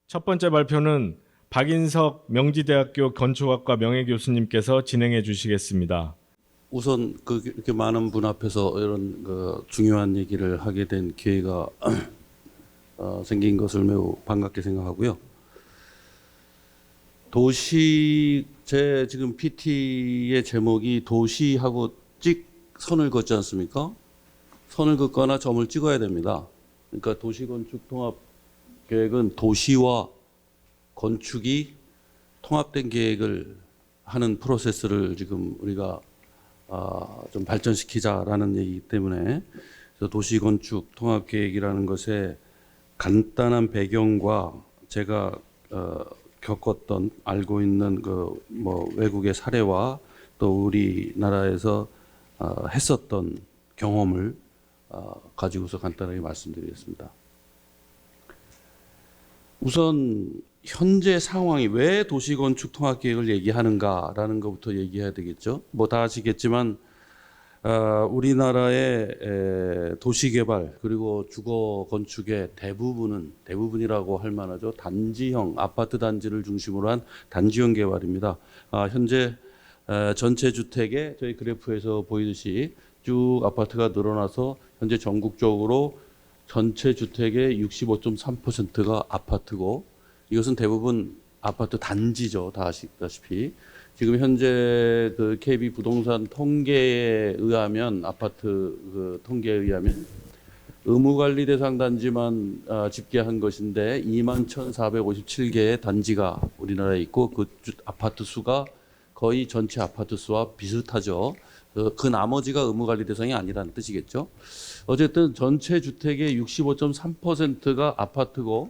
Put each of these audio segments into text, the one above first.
첫 번째 발표는 박인석 명지대학교 건축학과 명예교수님께서 진행해 주시겠습니다. 우선 이렇게 많은 분 앞에서 이런 중요한 얘기를 하게 된 기회가 생긴 것을 매우 반갑게 생각하고요. 제 지금 PT의 제목이 도시하고 선을 긋지 않습니까? 선을 긋거나 점을 찍어야 됩니다. 그러니까 도시건축 통합 계획은 도시와 건축이 통합된 계획을 하는 프로세스를 지금 우리가 좀 발전시키자라는 얘기이기 때문에 도시건축 통합계획이라는 것의 간단한 배경과 제가 겪었던 알고 있는 외국의 사례와 또 우리나라에서 했었던 경험을 가지고서 간단하게 말씀드리겠습니다. 우선 현재 상황이 왜 도시건축 통합계획을 얘기하는가라는 것부터 얘기해야 되겠죠. 다 아시겠지만 우리나라의 도시개발 그리고 주거 건축의 대부분이라고 할 만하죠. 단지형 아파트 단지를 중심으로 한 단지형 개발입니다. 현재 전체 주택의 저희 그래프에서 보이듯이 쭉 아파트가 늘어나서 현재 전국적으로 전체 주택의 65.3%가 아파트고, 이것은 대부분 아파트 단지죠. 다 아시다시피. 지금 현재 KB 부동산 통계에 의하면, 아파트 통계에 의하면 의무관리 대상 단지만 집계한 것인데 21,457개의 단지가 우리나라에 있고, 그 아파트 수가 거의 전체 아파트 수와 비슷하죠. 그 나머지가 의무관리 대상이 아니라는 뜻이겠죠. 어쨌든 전체 주택의 65.3%가 아파트고,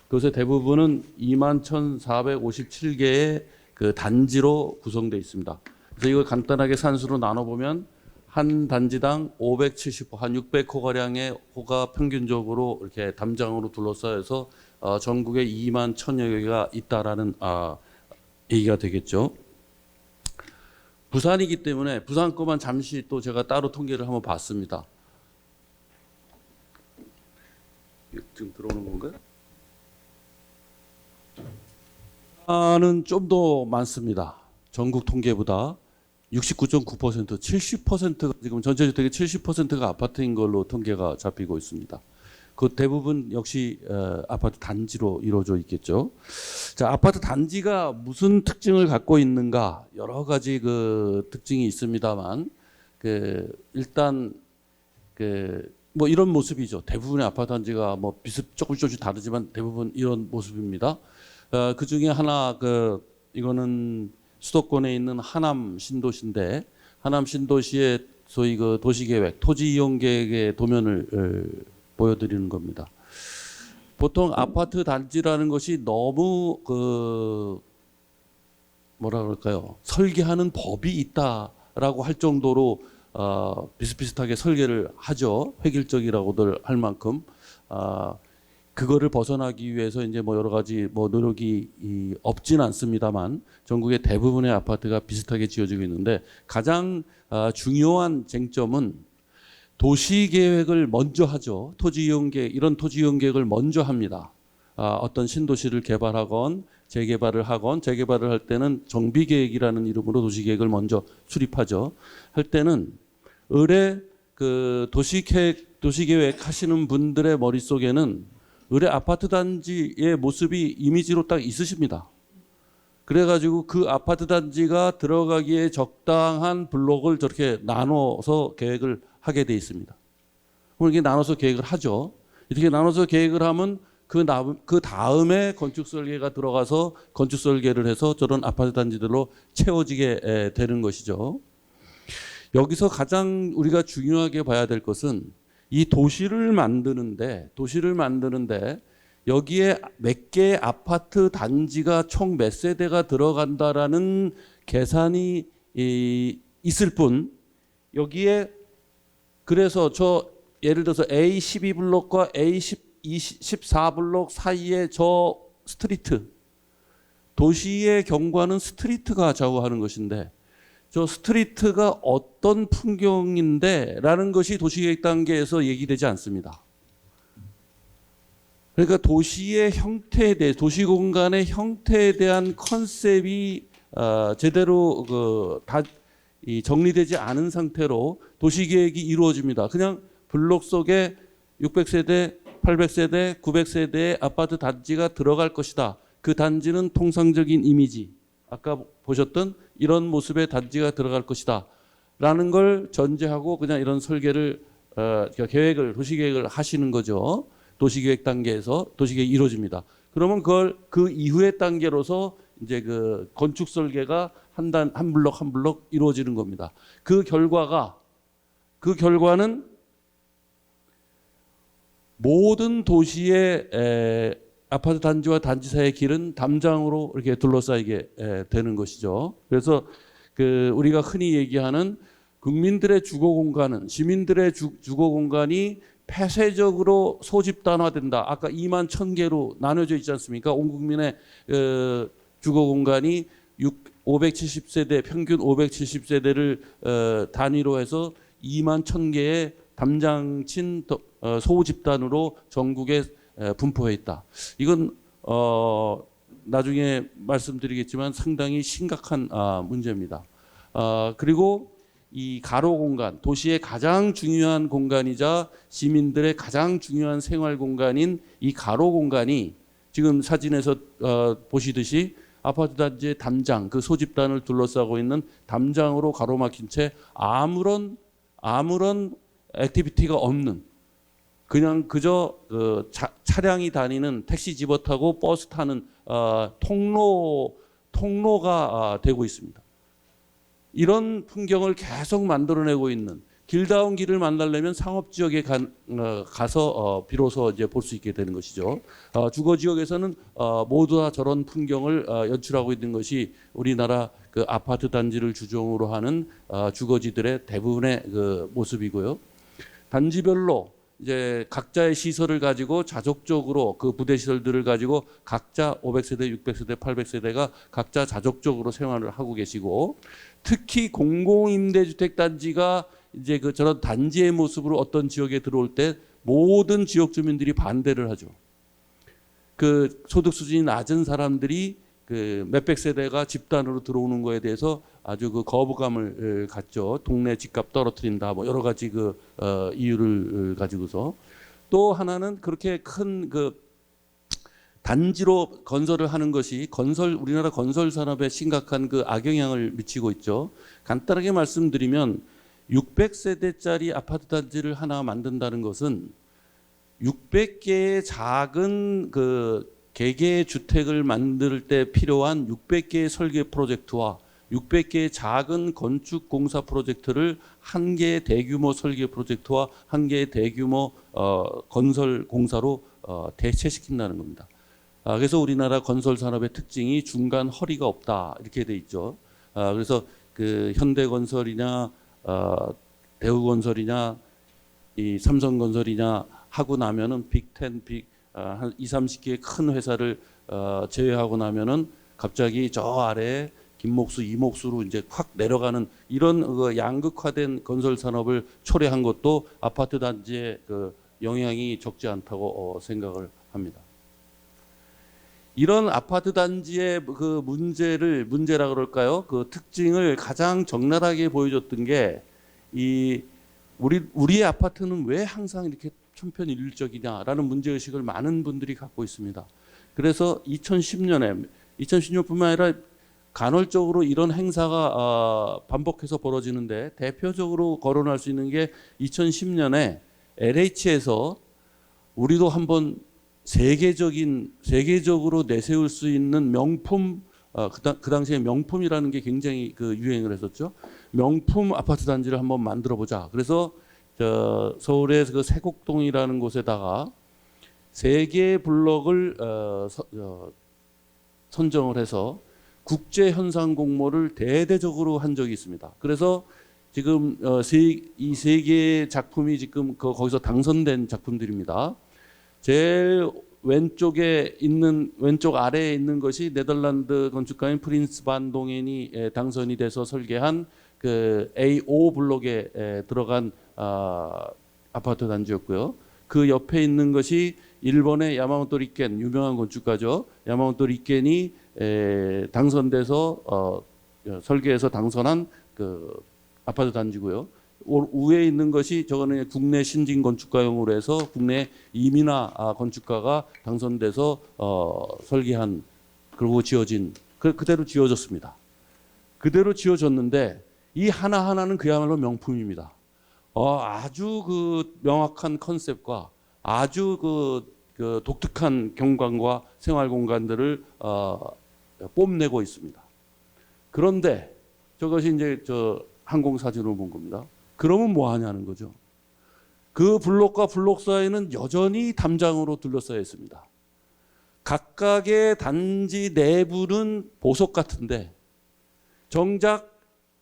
그것의 대부분은 21,457개의 그 단지로 구성되어 있습니다. 그래서 이걸 간단하게 산수로 나눠보면 한 단지당 570호, 한 600호가량의 호가 평균적으로 이렇게 담장으로 둘러싸여서 전국에 2만 1,000여 개가 있다라는 얘기가 되겠죠. 부산이기 때문에 부산 거만 잠시 또 제가 따로 통계를 한번 봤습니다. 지금 들어오는 건가요? 부산은 좀 더 많습니다. 전국 통계보다 69.9%, 70%가 지금 전체 주택의 70%가 아파트인 걸로 통계가 잡히고 있습니다. 그 대부분 역시 아파트 단지로 이루어져 있겠죠. 자, 아파트 단지가 무슨 특징을 갖고 있는가? 여러 가지 특징이 있습니다만, 일단 이런 모습이죠. 대부분의 아파트 단지가 조금씩 다르지만 대부분 이런 모습입니다. 그 중에 하나 이거는 수도권에 있는 하남 신도시인데, 하남 신도시의 소위 도시계획, 토지이용계획의 도면을 보여드리는 겁니다. 보통 아파트 단지라는 것이 너무 뭐라 그럴까요? 설계하는 법이 있다라고 할 정도로 비슷비슷하게 설계를 하죠. 획일적이라고들 할 만큼. 그거를 벗어나기 위해서 이제 여러 가지 노력이 없진 않습니다만, 전국의 대부분의 아파트가 비슷하게 지어지고 있는데, 가장 중요한 쟁점은 도시계획을 먼저 하죠. 이런 토지이용계획을 먼저 합니다. 어떤 신도시를 개발하건 재개발을 할 때는 정비계획이라는 이름으로 도시계획을 먼저 수립하죠. 할 때는 의뢰 도시계획 하시는 분들의 머릿속에는 의뢰 아파트 단지의 모습이 이미지로 딱 있으십니다. 그래가지고 그 아파트 단지가 들어가기에 적당한 블록을 저렇게 나눠서 계획을 하게 돼 있습니다. 그럼 이렇게 나눠서 계획을 하죠. 이렇게 나눠서 계획을 하면 그 다음에 건축 설계가 들어가서 건축 설계를 해서 저런 아파트 단지들로 채워지게 되는 것이죠. 여기서 가장 우리가 중요하게 봐야 될 것은 이 도시를 만드는데 여기에 몇 개의 아파트 단지가 총 몇 세대가 들어간다라는 계산이 있을 뿐, 여기에 그래서 예를 들어서 A12블록과 A14블록 사이에 저 스트리트, 도시의 경관은 스트리트가 좌우하는 것인데, 저 스트리트가 어떤 풍경인데 라는 것이 도시계획 단계에서 얘기되지 않습니다. 그러니까 도시의 형태에 대해 도시 공간의 형태에 대한 컨셉이 제대로 이 정리되지 않은 상태로 도시 계획이 이루어집니다. 그냥 블록 속에 600세대, 800세대, 900세대의 아파트 단지가 들어갈 것이다. 그 단지는 통상적인 이미지, 아까 보셨던 이런 모습의 단지가 들어갈 것이다. 라는 걸 전제하고 그냥 이런 설계를 계획을 도시 계획을 하시는 거죠. 도시계획 단계에서 도시계획이 이루어집니다. 그러면 그걸 그 이후의 단계로서 이제 그 건축 설계가 한 블록 한 블록 이루어지는 겁니다. 그 결과는 모든 도시의 아파트 단지와 단지 사이의 길은 담장으로 이렇게 둘러싸이게 되는 것이죠. 그래서 우리가 흔히 얘기하는 국민들의 주거 공간은 시민들의 주거 공간이 폐쇄적으로 소집단화된다. 아까 2만 1,000개로 나눠져 있지 않습니까? 온 국민의 주거 공간이 570세대 평균 570세대를 단위로 해서 2만 1,000개의 담장친 소집단으로 전국에 분포해 있다. 이건 나중에 말씀드리겠지만 상당히 심각한 문제입니다. 그리고 이 가로 공간, 도시의 가장 중요한 공간이자 시민들의 가장 중요한 생활 공간인 이 가로 공간이 지금 사진에서 보시듯이 아파트 단지의 담장, 그 소집단을 둘러싸고 있는 담장으로 가로막힌 채 아무런 액티비티가 없는 그냥 그저 차량이 다니는 택시 집어 타고 버스 타는 통로가 되고 있습니다. 이런 풍경을 계속 만들어내고 있는 길다운 길을 만나려면 상업지역에 가서 비로소 이제 볼 수 있게 되는 것이죠. 주거지역에서는 모두 다 저런 풍경을 연출하고 있는 것이 우리나라 그 아파트 단지를 주종으로 하는 주거지들의 대부분의 그 모습이고요. 단지별로 이제 각자의 시설을 가지고 자족적으로 그 부대 시설들을 가지고 각자 500세대, 600세대, 800세대가 각자 자족적으로 생활을 하고 계시고 특히 공공임대주택 단지가 이제 저런 단지의 모습으로 어떤 지역에 들어올 때 모든 지역 주민들이 반대를 하죠. 그 소득 수준이 낮은 사람들이 그 몇백 세대가 집단으로 들어오는 거에 대해서 아주 그 거부감을 갖죠. 동네 집값 떨어뜨린다, 뭐 여러 가지 이유를 가지고서. 또 하나는 그렇게 큰 단지로 건설을 하는 것이 우리나라 건설 산업에 심각한 악영향을 미치고 있죠. 간단하게 말씀드리면 600세대짜리 아파트 단지를 하나 만든다는 것은 600개의 작은 개개의 주택을 만들 때 필요한 600개의 설계 프로젝트와 600개의 작은 건축 공사 프로젝트를 한 개의 대규모 설계 프로젝트와 한 개의 대규모 건설 공사로 대체시킨다는 겁니다. 그래서 우리나라 건설 산업의 특징이 중간 허리가 없다 이렇게 돼 있죠. 그래서 현대건설이냐 대우건설이냐 이 삼성건설이냐 하고 나면은 빅10, 한 20, 30개의 큰 회사를 제외하고 나면은 갑자기 저 아래에 김목수, 이목수로 이제 확 내려가는 이런 양극화된 건설 산업을 초래한 것도 아파트 단지의 영향이 적지 않다고 생각을 합니다. 이런 아파트 단지의 문제라 그럴까요? 그 특징을 가장 적나라하게 보여줬던 게 우리의 아파트는 왜 항상 이렇게 천편일률적이냐라는 문제의식을 많은 분들이 갖고 있습니다. 그래서 2010년뿐만 아니라 간헐적으로 이런 행사가 반복해서 벌어지는데 대표적으로 거론할 수 있는 게 2010년에 LH에서 우리도 한번 세계적으로 내세울 수 있는 명품 그 당시에 명품이라는 게 굉장히 유행을 했었죠. 명품 아파트 단지를 한번 만들어 보자. 그래서 서울의 세곡동이라는 곳에다가 3개의 블록을 선정을 해서 국제 현상 공모를 대대적으로 한 적이 있습니다. 그래서 지금 이 3개의 작품이 지금 거기서 당선된 작품들입니다. 제일 왼쪽 아래에 있는 것이 네덜란드 건축가인 프린스 반 동엔이 당선이 돼서 설계한 A5 블록에 들어간 아파트 단지였고요. 그 옆에 있는 것이 일본의 야마모토 리켄 유명한 건축가죠. 야마모토 리켄이 당선돼서 설계해서 당선한 그 아파트 단지고요. 위에 있는 것이 저거는 국내 신진 건축가용으로 해서 국내 이민아 건축가가 당선돼서 설계한 그리고 지어진 그대로 지어졌습니다. 그대로 지어졌는데 이 하나하나는 그야말로 명품입니다. 아주 그 명확한 컨셉과 아주 그 독특한 경관과 생활 공간들을 뽐내고 있습니다. 그런데 저것이 이제 저 항공 사진으로 본 겁니다. 그러면 뭐 하냐는 거죠. 그 블록과 블록 사이는 여전히 담장으로 둘러싸여 있습니다. 각각의 단지 내부는 보석 같은데 정작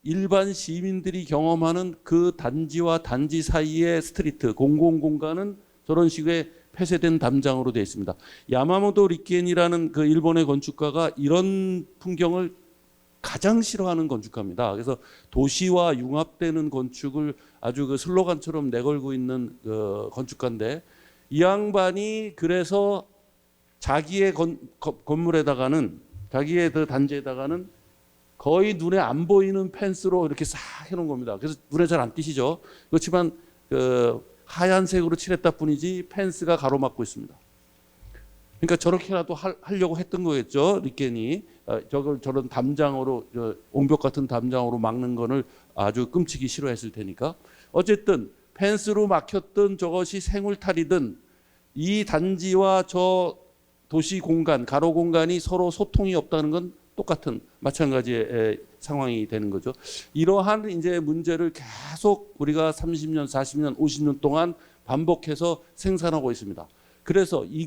일반 시민들이 경험하는 그 단지와 단지 사이의 스트리트, 공공공간은 저런 식의 폐쇄된 담장으로 되어 있습니다. 야마모토 리켄이라는 그 일본의 건축가가 이런 풍경을 가장 싫어하는 건축가입니다. 그래서 도시와 융합되는 건축을 아주 그 슬로건처럼 내걸고 있는 그 건축가인데 이 양반이 그래서 자기의 건물에다가는 자기의 그 단지에다가는 거의 눈에 안 보이는 펜스로 이렇게 싹 해놓은 겁니다. 그래서 눈에 잘 안 띄시죠. 그렇지만 그 하얀색으로 칠했다 뿐이지 펜스가 가로막고 있습니다. 그러니까 저렇게라도 하려고 했던 거겠죠. 리켄이 저런 담장으로 옹벽 같은 담장으로 막는 거를 아주 끔찍이 싫어했을 테니까. 어쨌든 펜스로 막혔던 저것이 생울탈이든 이 단지와 저 도시 공간, 가로 공간이 서로 소통이 없다는 건 똑같은 마찬가지의 상황이 되는 거죠. 이러한 이제 문제를 계속 우리가 30년, 40년, 50년 동안 반복해서 생산하고 있습니다. 그래서 이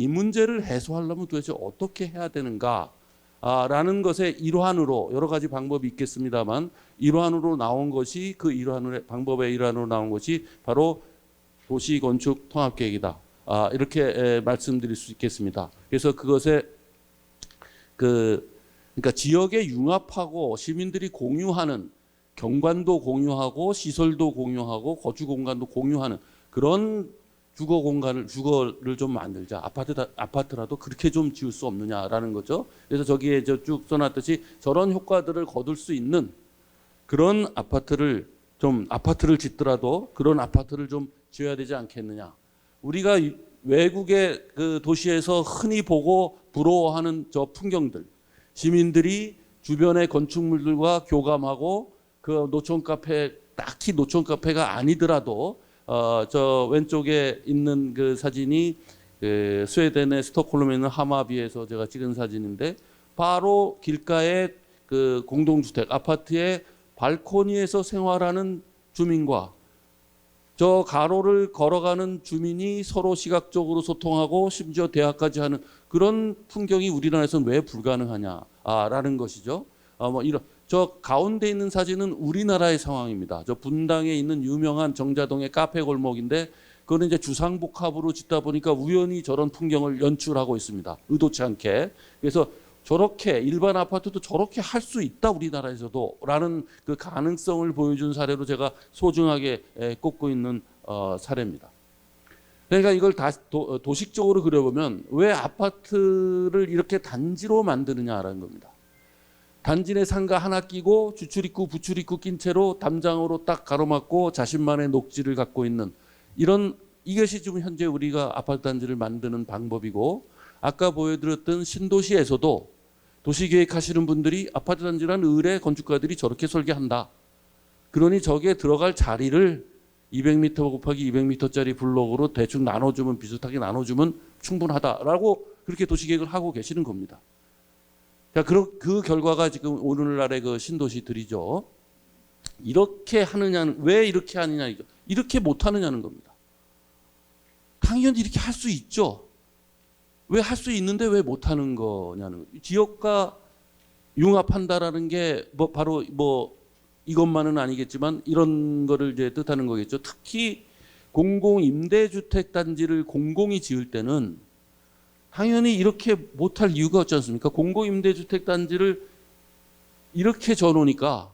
문제를 해소하려면 도대체 어떻게 해야 되는가라는 것의 일환으로 여러 가지 방법이 있겠습니다만 일환으로 나온 것이 방법의 일환으로 나온 것이 바로 도시건축 통합계획이다. 이렇게 말씀드릴 수 있겠습니다. 그래서 그것에 그러니까 지역에 융합하고 시민들이 공유하는 경관도 공유하고 시설도 공유하고 거주 공간도 공유하는 그런 주거를 좀 만들자. 아파트라도 그렇게 좀 지을 수 없느냐라는 거죠. 그래서 저기에 쭉 써놨듯이 저런 효과들을 거둘 수 있는 그런 아파트를 짓더라도 그런 아파트를 좀 지어야 되지 않겠느냐. 우리가 외국의 그 도시에서 흔히 보고 부러워하는 저 풍경들, 시민들이 주변의 건축물들과 교감하고 그 노천 카페, 딱히 노천 카페가 아니더라도 저 왼쪽에 있는 그 사진이 그 스웨덴의 스톡홀름에 있는 하마비에서 제가 찍은 사진인데 바로 길가에 그 공동주택 아파트의 발코니에서 생활하는 주민과 저 가로를 걸어가는 주민이 서로 시각적으로 소통하고 심지어 대화까지 하는 그런 풍경이 우리나라에서는 왜 불가능하냐라는 것이죠. 저 가운데 있는 사진은 우리나라의 상황입니다. 저 분당에 있는 유명한 정자동의 카페 골목인데 그거는 이제 주상복합으로 짓다 보니까 우연히 저런 풍경을 연출하고 있습니다. 의도치 않게. 그래서 저렇게 일반 아파트도 저렇게 할 수 있다 우리나라에서도 라는 그 가능성을 보여준 사례로 제가 소중하게 꼽고 있는 사례입니다. 그러니까 이걸 도식적으로 그려보면 왜 아파트를 이렇게 단지로 만드느냐라는 겁니다. 단지 내 상가 하나 끼고 주출입구 부출입구 낀 채로 담장으로 딱 가로막고 자신만의 녹지를 갖고 있는 이것이 지금 현재 우리가 아파트 단지를 만드는 방법이고 아까 보여드렸던 신도시에서도 도시계획 하시는 분들이 아파트 단지란 의뢰 건축가들이 저렇게 설계한다. 그러니 저기에 들어갈 자리를 200m 곱하기 200m짜리 블록으로 대충 나눠주면 비슷하게 나눠주면 충분하다라고 그렇게 도시계획을 하고 계시는 겁니다. 자, 그 결과가 지금 오늘날의 그 신도시들이죠. 이렇게 하느냐는 왜 이렇게 하느냐 이렇게 못 하느냐는 겁니다. 당연히 이렇게 할 수 있죠. 왜 할 수 있는데 왜 못 하는 거냐는 거예요. 지역과 융합한다라는 게 바로 이것만은 아니겠지만 이런 거를 이제 뜻하는 거겠죠. 특히 공공 임대주택 단지를 공공이 지을 때는 당연히 이렇게 못할 이유가 없지 않습니까? 공공 임대주택 단지를 이렇게 져놓으니까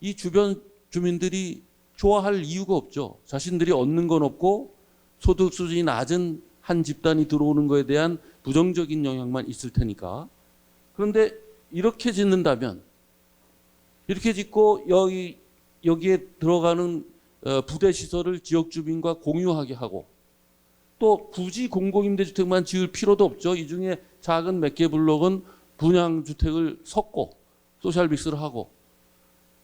이 주변 주민들이 좋아할 이유가 없죠. 자신들이 얻는 건 없고 소득 수준이 낮은 한 집단이 들어오는 거에 대한 부정적인 영향만 있을 테니까. 그런데 이렇게 짓는다면, 이렇게 짓고 여기에 들어가는 부대 시설을 지역 주민과 공유하게 하고, 또 굳이 공공임대주택만 지을 필요도 없죠. 이 중에 작은 몇 개 블록은 분양주택을 섞고 소셜 믹스를 하고,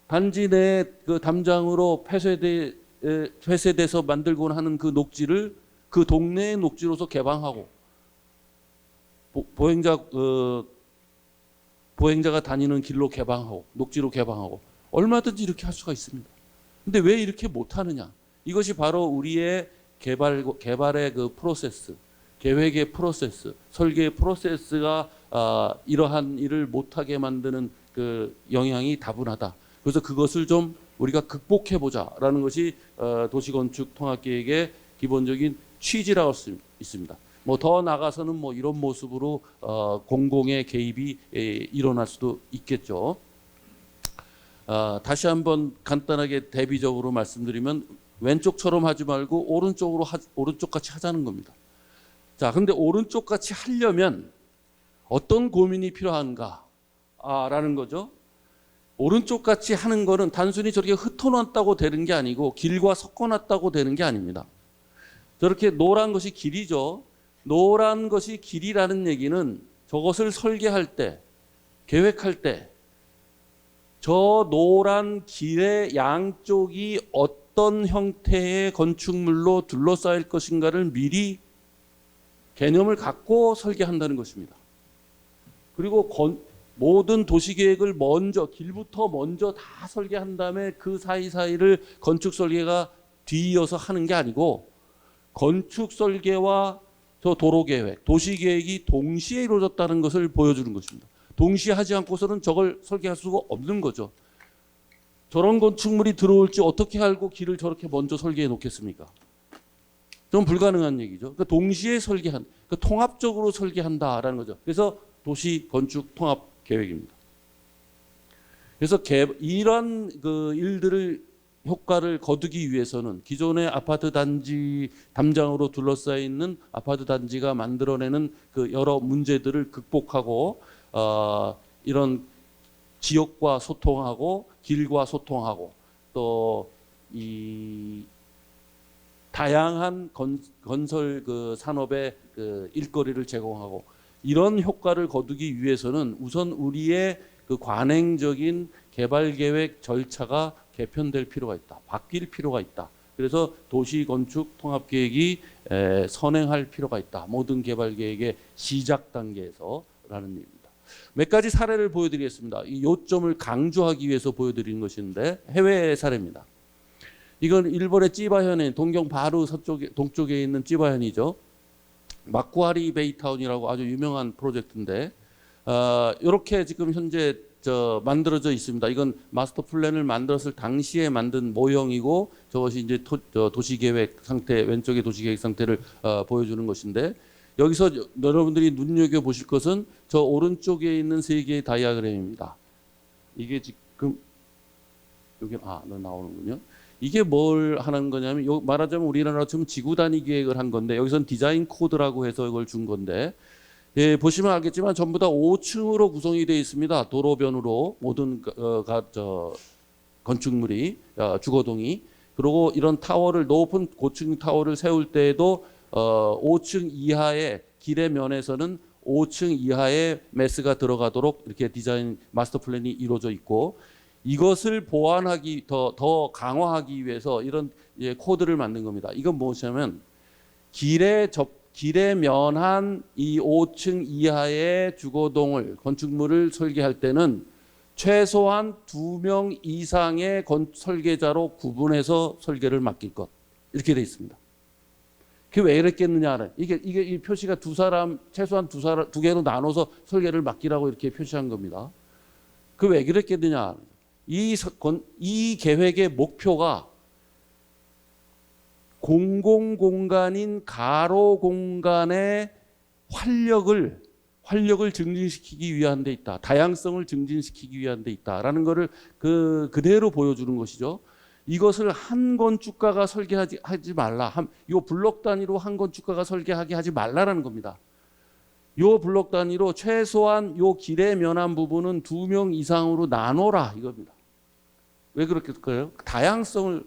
단지 내 그 담장으로 폐쇄돼서 만들곤 하는 그 녹지를 그 동네의 녹지로서 개방하고, 보행자가 다니는 길로 개방하고, 녹지로 개방하고, 얼마든지 이렇게 할 수가 있습니다. 근데 왜 이렇게 못하느냐? 이것이 바로 우리의 개발의 그 프로세스, 계획의 프로세스, 설계의 프로세스가 이러한 일을 못하게 만드는 그 영향이 다분하다. 그래서 그것을 좀 우리가 극복해보자라는 것이 도시건축통합계획의 기본적인 취지라고 할 수 있습니다. 뭐 더 나가서는 뭐 이런 모습으로 공공의 개입이 일어날 수도 있겠죠. 다시 한번 간단하게 대비적으로 말씀드리면, 왼쪽처럼 하지 말고 오른쪽 같이 하자는 겁니다. 자, 근데 오른쪽 같이 하려면 어떤 고민이 필요한가라는 거죠. 오른쪽 같이 하는 거는 단순히 저렇게 흩어놨다고 되는 게 아니고 길과 섞어놨다고 되는 게 아닙니다. 저렇게 노란 것이 길이죠. 노란 것이 길이라는 얘기는 저것을 설계할 때, 계획할 때 저 노란 길의 양쪽이 어떤 형태의 건축물로 둘러싸일 것인가를 미리 개념을 갖고 설계한다는 것입니다. 그리고 모든 도시계획을 길부터 먼저 다 설계한 다음에 그 사이사이를 건축 설계가 뒤이어서 하는 게 아니고, 건축 설계와 저 도로계획, 도시계획이 동시에 이루어졌다는 것을 보여주는 것입니다. 동시에 하지 않고서는 저걸 설계할 수가 없는 거죠. 저런 건축물이 들어올지 어떻게 알고 길을 저렇게 먼저 설계해 놓겠습니까? 좀 불가능한 얘기죠. 그러니까 동시에 그러니까 통합적으로 설계한다라는 거죠. 그래서 도시 건축 통합 계획입니다. 그래서 이런 그 일들을 효과를 거두기 위해서는 기존의 아파트 단지 담장으로 둘러싸여 있는 아파트 단지가 만들어내는 그 여러 문제들을 극복하고, 이런 지역과 소통하고 길과 소통하고, 또 이 다양한 건설 그 산업의 그 일거리를 제공하고, 이런 효과를 거두기 위해서는 우선 우리의 그 관행적인 개발 계획 절차가 개편될 필요가 있다. 바뀔 필요가 있다. 그래서 도시건축 통합계획이 선행할 필요가 있다. 모든 개발 계획의 시작 단계에서라는 얘기입니다. 몇 가지 사례를 보여드리겠습니다. 이 요점을 강조하기 위해서 보여드리는 것인데, 해외 사례입니다. 이건 일본의 찌바현에, 동경 바로 동쪽에 있는 찌바현이죠. 마쿠아리 베이타운이라고 아주 유명한 프로젝트인데, 이렇게 지금 현재 만들어져 있습니다. 이건 마스터 플랜을 만들었을 당시에 만든 모형이고, 저것이 이제 도시계획 상태, 왼쪽의 도시계획 상태를 보여주는 것인데, 여기서 여러분들이 눈여겨 보실 것은 저 오른쪽에 있는 세 개의 다이아그램입니다. 이게 지금 여기 나오는군요. 이게 뭘 하는 거냐면, 말하자면 우리나라처럼 지구 단위 계획을 한 건데, 여기선 디자인 코드라고 해서 이걸 준 건데, 예, 보시면 알겠지만 전부 다 5층으로 구성이 되어 있습니다. 도로변으로 모든 건축물이, 주거동이. 그리고 이런 타워를, 높은 고층 타워를 세울 때에도 5층 이하의 길의 면에서는 5층 이하의 매스가 들어가도록 이렇게 디자인 마스터 플랜이 이루어져 있고, 이것을 보완하기, 더 강화하기 위해서 이런 코드를 만든 겁니다. 이건 무엇이냐면, 길에 면한 이 5층 이하의 주거동을, 건축물을 설계할 때는 최소한 2명 이상의 설계자로 구분해서 설계를 맡길 것, 이렇게 돼 있습니다. 그게 왜 이랬겠느냐? 이게 이 표시가 최소한 두 개로 나눠서 설계를 맡기라고 이렇게 표시한 겁니다. 그 왜 그랬겠느냐? 이 계획의 목표가 공공공간인 가로 공간의 활력을 증진시키기 위한 데 있다. 다양성을 증진시키기 위한 데 있다라는 것을 그대로 보여주는 것이죠. 이것을 한 건축가가 설계하지 말라. 요 블록 단위로 한 건축가가 설계하게 하지 말라라는 겁니다. 요 블록 단위로 최소한 요 길의 면한 부분은 2명 이상으로 나눠라 이겁니다. 왜 그렇겠어요? 다양성을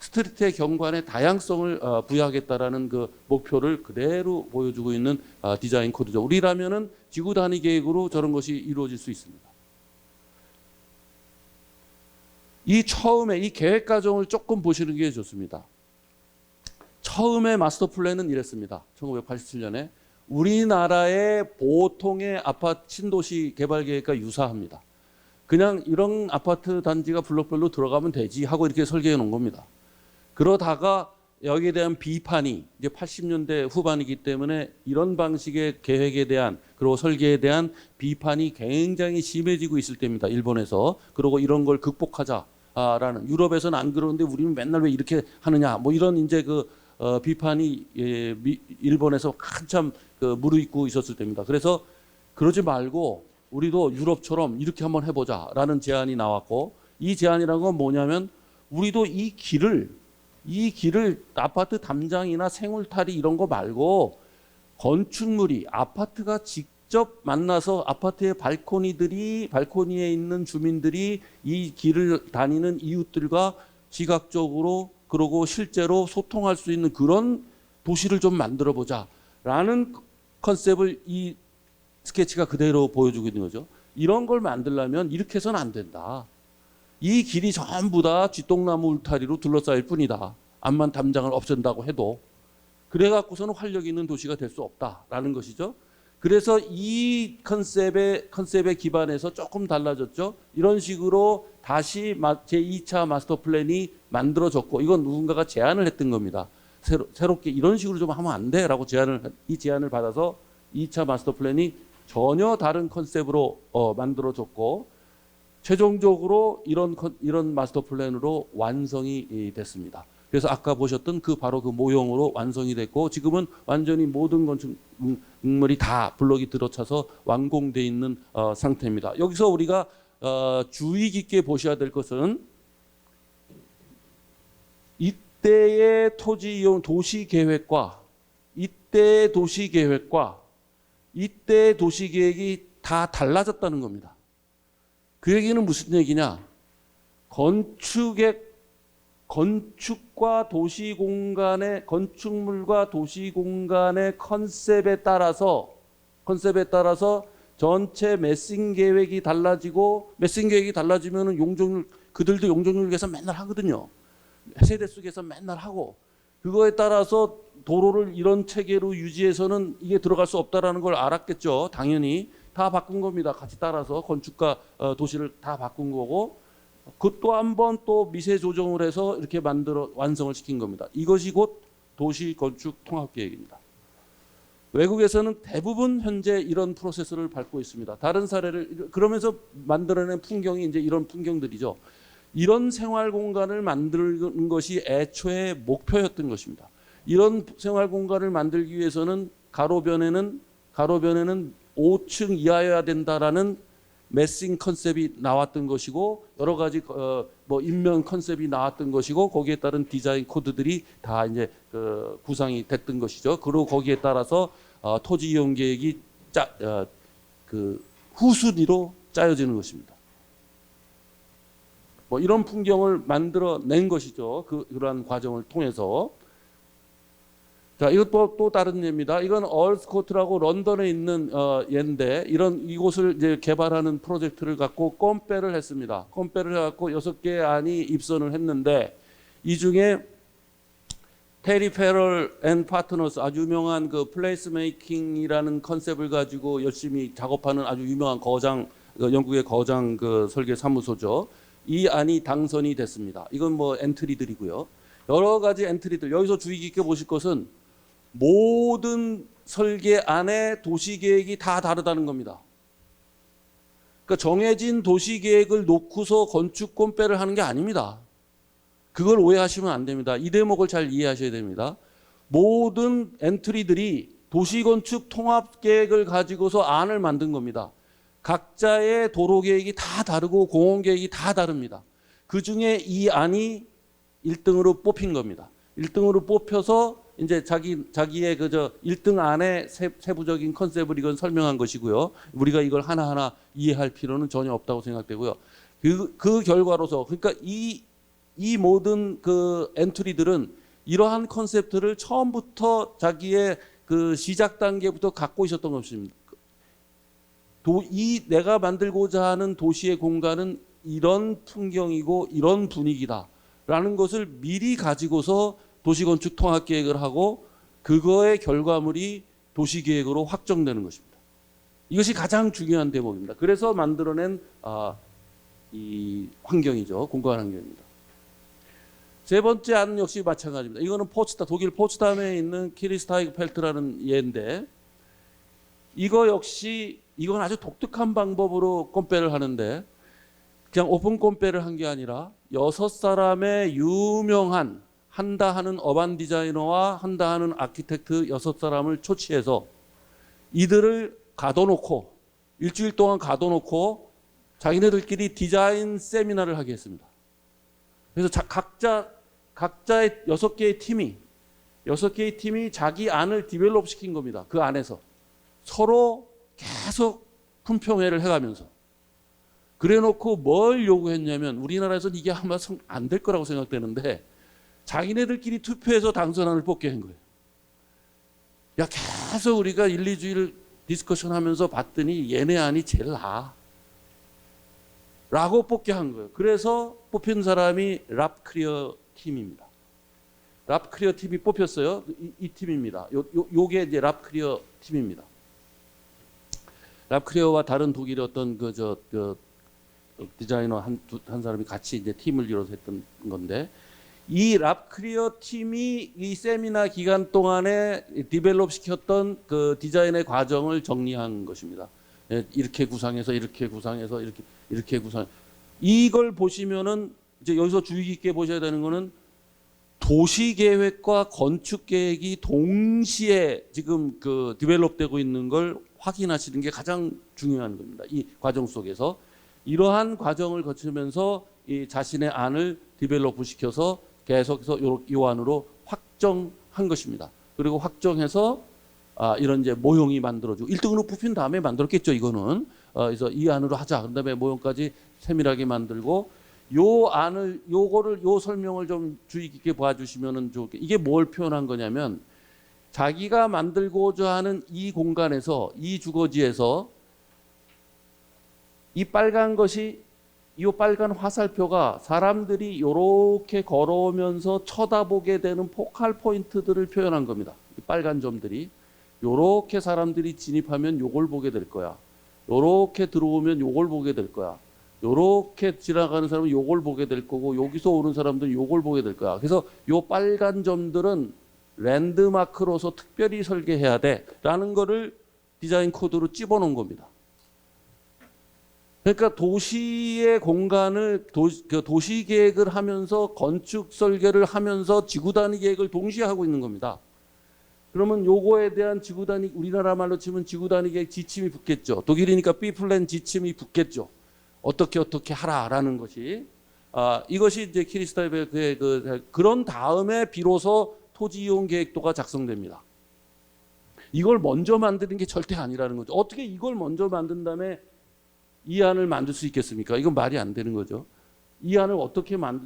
스트리트의 경관에 다양성을 부여하겠다라는 그 목표를 그대로 보여주고 있는 디자인 코드죠. 우리라면은 지구 단위 계획으로 저런 것이 이루어질 수 있습니다. 이 처음에 이 계획 과정을 조금 보시는 게 좋습니다. 처음에 마스터 플랜은 이랬습니다. 1987년에 우리나라의 보통의 아파트 신도시 개발 계획과 유사합니다. 그냥 이런 아파트 단지가 블록별로 들어가면 되지 하고 이렇게 설계해 놓은 겁니다. 그러다가 여기에 대한 비판이 이제 80년대 후반이기 때문에 이런 방식의 계획에 대한 그리고 설계에 대한 비판이 굉장히 심해지고 있을 때입니다. 일본에서. 그리고 이런 걸 극복하자라는, 유럽에서는 안 그러는데 우리는 맨날 왜 이렇게 하느냐 뭐 이런 이제 비판이 일본에서 한참 무르익고 있었을 때입니다. 그래서 그러지 말고 우리도 유럽처럼 이렇게 한번 해보자라는 제안이 나왔고, 이 제안이라는 건 뭐냐면 우리도 이 길을 아파트 담장이나 생울타리 이런 거 말고 건축물이 아파트가 직접 만나서 아파트의 발코니에 있는 주민들이 이 길을 다니는 이웃들과 시각적으로 그러고 실제로 소통할 수 있는 그런 도시를 좀 만들어 보자라는 컨셉을 이 스케치가 그대로 보여주고 있는 거죠. 이런 걸 만들려면 이렇게 해서는 안 된다. 이 길이 전부 다 쥐똥나무 울타리로 둘러싸일 뿐이다. 암만 담장을 없앤다고 해도. 그래갖고서는 활력 있는 도시가 될 수 없다라는 것이죠. 그래서 이 컨셉에 기반해서 조금 달라졌죠. 이런 식으로 다시 제2차 마스터 플랜이 만들어졌고, 이건 누군가가 제안을 했던 겁니다. 새롭게 이런 식으로 좀 하면 안 돼라고 이 제안을 받아서 2차 마스터 플랜이 전혀 다른 컨셉으로 만들어졌고, 최종적으로 이런 마스터 플랜으로 완성이 됐습니다. 그래서 아까 보셨던 바로 그 모형으로 완성이 됐고, 지금은 완전히 모든 건축물이 다 블록이 들어차서 완공돼 있는 상태입니다. 여기서 우리가 주의 깊게 보셔야 될 것은 이때의 토지 이용 도시 계획과 이때의 도시 계획이 다 달라졌다는 겁니다. 그 얘기는 무슨 얘기냐? 건축물과 도시 공간의 컨셉에 따라서 전체 매싱 계획이 달라지고, 매싱 계획이 달라지면은 그들도 용적률 계산 맨날 하거든요. 세대수 계산 맨날 하고, 그거에 따라서 도로를 이런 체계로 유지해서는 이게 들어갈 수 없다라는 걸 알았겠죠. 당연히 다 바꾼 겁니다. 같이 따라서 건축과 도시를 다 바꾼 거고, 그것도 한번 또 미세 조정을 해서 이렇게 완성을 시킨 겁니다. 이것이 곧 도시 건축 통합 계획입니다. 외국에서는 대부분 현재 이런 프로세스를 밟고 있습니다. 다른 사례를 그러면서 만들어낸 풍경이 이제 이런 풍경들이죠. 이런 생활 공간을 만드는 것이 애초에 목표였던 것입니다. 이런 생활 공간을 만들기 위해서는 가로변에는 5층 이하여야 된다라는 매싱 컨셉이 나왔던 것이고, 여러 가지 인면 컨셉이 나왔던 것이고, 거기에 따른 디자인 코드들이 다 이제 구상이 됐던 것이죠. 그리고 거기에 따라서 토지 이용 계획이 후순위로 짜여지는 것입니다. 이런 풍경을 만들어낸 것이죠. 그러한 과정을 통해서. 자, 이것도 또 다른 예입니다. 이건 얼스코트라고 런던에 있는 예인데, 이곳을 이제 개발하는 프로젝트를 갖고 컴페를 했습니다. 컴페를 해갖고 6개의 안이 입선을 했는데, 이 중에 테리 페럴 앤 파트너스, 아주 유명한 플레이스 메이킹이라는 컨셉을 가지고 열심히 작업하는 아주 유명한 영국의 거장 설계 사무소죠. 이 안이 당선이 됐습니다. 이건 엔트리들이고요. 여러 가지 엔트리들, 여기서 주의 깊게 보실 것은 모든 설계 안에 도시계획이 다 다르다는 겁니다. 그러니까 정해진 도시계획을 놓고서 건축 꼼빼를 하는 게 아닙니다. 그걸 오해하시면 안 됩니다. 이 대목을 잘 이해하셔야 됩니다. 모든 엔트리들이 도시건축 통합계획을 가지고서 안을 만든 겁니다. 각자의 도로계획이 다 다르고 공원계획이 다 다릅니다. 그중에 이 안이 1등으로 뽑힌 겁니다. 1등으로 뽑혀서 이제 자기의 그저 1등 안에 세부적인 컨셉을 이건 설명한 것이고요. 우리가 이걸 하나하나 이해할 필요는 전혀 없다고 생각되고요. 그 결과로서 그러니까 이 모든 그 엔트리들은 이러한 컨셉트를 처음부터 자기의 그 시작 단계부터 갖고 있었던 것입니다. 이 내가 만들고자 하는 도시의 공간은 이런 풍경이고 이런 분위기다라는 것을 미리 가지고서 도시건축 통합계획을 하고 그거의 결과물이 도시계획으로 확정되는 것입니다. 이것이 가장 중요한 대목입니다. 그래서 만들어낸 이 환경이죠. 공간 환경입니다. 세 번째 안 역시 마찬가지입니다. 이거는 독일 포츠담에 있는 키리스타이그펠트라는 예인데 이거 역시 이건 아주 독특한 방법으로 꼼빼를 하는데 그냥 오픈 꼼빼를 한 게 아니라 6사람의 유명한 한다 하는 어반 디자이너와 한다 하는 아키텍트 6사람을 초치해서 이들을 가둬놓고 일주일 동안 가둬놓고 자기네들끼리 디자인 세미나를 하게 했습니다. 그래서 각자의 6개의 팀이 자기 안을 디벨롭 시킨 겁니다. 그 안에서 서로 계속 품평회를 해가면서 그래놓고 뭘 요구했냐면 우리나라에서는 이게 아마 안 될 거라고 생각되는데 자기네들끼리 투표해서 당선안을 뽑게 한 거예요. 야 계속 우리가 1, 2주일 디스커션 하면서 봤더니 얘네 안이 제일 나아 라고 뽑게 한 거예요. 그래서 뽑힌 사람이 랍크리어 팀입니다. 랍크리어 팀이 뽑혔어요. 이 팀입니다. 요게 이제 랍크리어 팀입니다. 랍크리어와 다른 독일의 어떤 그 디자이너 한 사람이 같이 이제 팀을 이뤄서 했던 건데 이 랍크리어 팀이 이 세미나 기간 동안에 디벨롭 시켰던 그 디자인의 과정을 정리한 것입니다. 이렇게 구상해서 이렇게 구상해서 이렇게 구상. 이걸 보시면은 이제 여기서 주의 깊게 보셔야 되는 거는 도시 계획과 건축 계획이 동시에 지금 그 디벨롭되고 있는 걸 확인하시는 게 가장 중요한 겁니다. 이 과정 속에서 이러한 과정을 거치면서 이 자신의 안을 디벨롭 시켜서 계속해서 요 안으로 확정한 것입니다. 그리고 확정해서 이런 이제 모형이 만들어지고 1등으로 뽑힌 다음에 만들었겠죠. 이거는 그래서 이 안으로 하자. 그다음에 모형까지 세밀하게 만들고 요 설명을 좀 주의 깊게 봐주시면은 좋게. 이게 뭘 표현한 거냐면 자기가 만들고자 하는 이 공간에서 이 주거지에서 이 빨간 것이 이 빨간 화살표가 사람들이 이렇게 걸어오면서 쳐다보게 되는 포칼 포인트들을 표현한 겁니다. 이 빨간 점들이 이렇게 사람들이 진입하면 요걸 보게 될 거야. 이렇게 들어오면 요걸 보게 될 거야. 요렇게 지나가는 사람은 요걸 보게 될 거고 여기서 오는 사람들은 요걸 보게 될 거야. 그래서 요 빨간 점들은 랜드마크로서 특별히 설계해야 돼라는 거를 디자인 코드로 집어넣은 겁니다. 그러니까 도시의 공간을 도시 계획을 하면서 건축 설계를 하면서 지구 단위 계획을 동시에 하고 있는 겁니다. 그러면 요거에 대한 지구 단위 우리나라 말로 치면 지구 단위 계획 지침이 붙겠죠. 독일이니까 B 플랜 지침이 붙겠죠. 어떻게 하라라는 것이 이것이 이제 키리스타이베르크의 그런 다음에 비로소 토지 이용 계획도가 작성됩니다. 이걸 먼저 만드는 게 절대 아니라는 거죠. 어떻게 이걸 먼저 만든 다음에 이 안을 만들 수 있겠습니까? 이건 말이 안 되는 거죠. 이 안을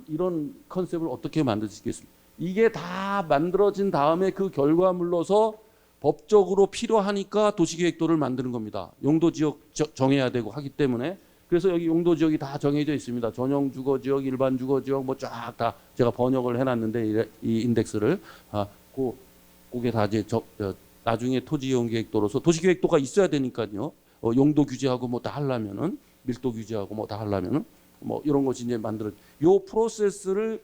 이런 컨셉을 어떻게 만들 수 있겠습니까? 이게 다 만들어진 다음에 그 결과물로서 법적으로 필요하니까 도시계획도를 만드는 겁니다. 용도지역 정해야 되고 하기 때문에. 그래서 여기 용도지역이 다 정해져 있습니다. 전용 주거지역, 일반 주거지역 뭐 쫙 다 제가 번역을 해놨는데 이 인덱스를 그게 다 이제 나중에 토지이용계획도로서 도시계획도가 있어야 되니까요. 용도 규제하고 뭐 다 하려면은 밀도 규제하고 뭐 다 하려면은 뭐 이런 것이 이제 요 프로세스를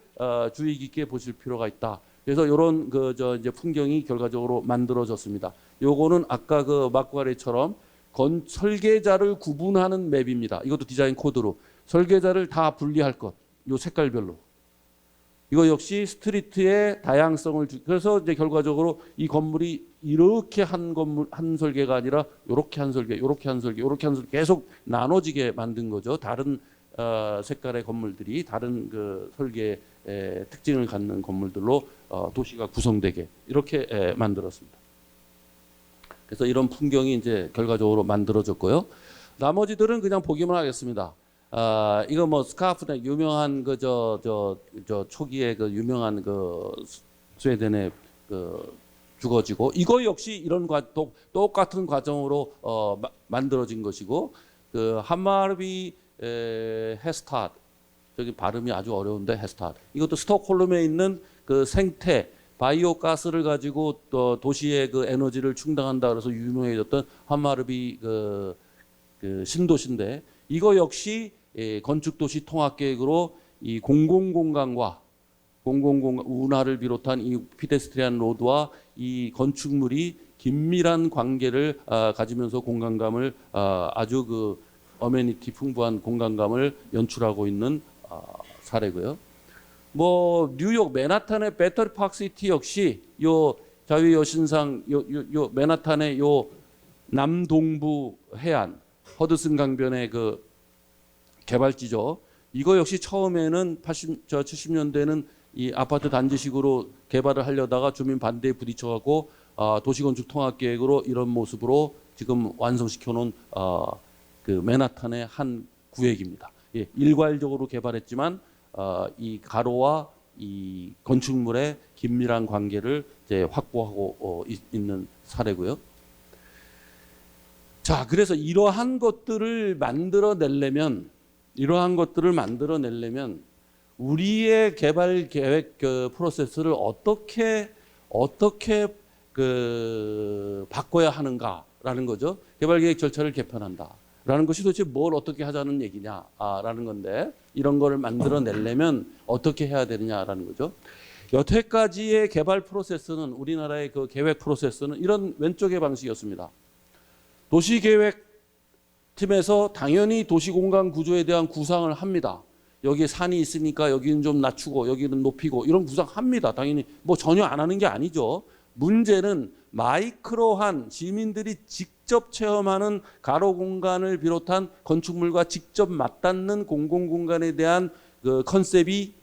주의 깊게 보실 필요가 있다. 그래서 이런 이제 풍경이 결과적으로 만들어졌습니다. 요거는 아까 그 마쿠아레처럼 설계자를 구분하는 맵입니다. 이것도 디자인 코드로 설계자를 다 분리할 것. 요 색깔별로. 이거 역시 스트리트의 다양성을 그래서 이제 결과적으로 이 건물이 이렇게 한 설계가 아니라 요렇게 한 설계, 요렇게 한 설계, 요렇게 한 설계 계속 나눠지게 만든 거죠. 다른 색깔의 건물들이 다른 그 설계의 특징을 갖는 건물들로 도시가 구성되게 이렇게 만들었습니다. 그래서 이런 풍경이 이제 결과적으로 만들어졌고요. 나머지들은 그냥 보기만 하겠습니다. 이거 뭐 스카프넥 유명한 그 저 초기에 그 유명한 그 스웨덴의 그 주거지고 이거 역시 이런 똑같은 과정으로 만들어진 것이고 그 함마르비 헤스타드 저기 발음이 아주 어려운데 헤스타드 이것도 스톡홀름에 있는 그 생태 바이오 가스를 가지고 또 도시의 그 에너지를 충당한다 그래서 유명해졌던 함마르비 그 신도시인데 이거 역시 건축도시 통합계획으로 이 공공공간과 운하를 비롯한 이 피데스트리안 로드와 이 건축물이 긴밀한 관계를 가지면서 공간감을 아주 그 어메니티 풍부한 공간감을 연출하고 있는 사례고요. 뭐 뉴욕 맨하탄의 배터리 파크시티 역시 요 자유 여신상 요 맨하탄의 요 남동부 해안 허드슨 강변의 그 개발지죠. 이거 역시 처음에는 70년대는 이 아파트 단지식으로 개발을 하려다가 주민 반대에 부딪혀갖고 도시건축 통합계획으로 이런 모습으로 지금 완성시켜 놓은 그 맨하탄의 한 구역입니다. 예, 일괄적으로 개발했지만 이 가로와 이 건축물의 긴밀한 관계를 이제 확보하고 있는 사례고요. 자, 그래서 이러한 것들을 만들어내려면 우리의 개발 계획 그 프로세스를 어떻게 그 바꿔야 하는가라는 거죠. 개발 계획 절차를 개편한다라는 것이 도대체 뭘 어떻게 하자는 얘기냐라는 건데 이런 거를 만들어내려면 어떻게 해야 되느냐라는 거죠. 여태까지의 개발 프로세스는 우리나라의 그 계획 프로세스는 이런 왼쪽의 방식이었습니다. 도시계획팀에서 당연히 도시공간 구조에 대한 구상을 합니다. 여기에 산이 있으니까 여기는 좀 낮추고 여기는 높이고 이런 구상합니다. 당연히 뭐 전혀 안 하는 게 아니죠. 문제는 마이크로한 시민들이 직접 체험하는 가로 공간을 비롯한 건축물과 직접 맞닿는 공공공간에 대한 그 컨셉이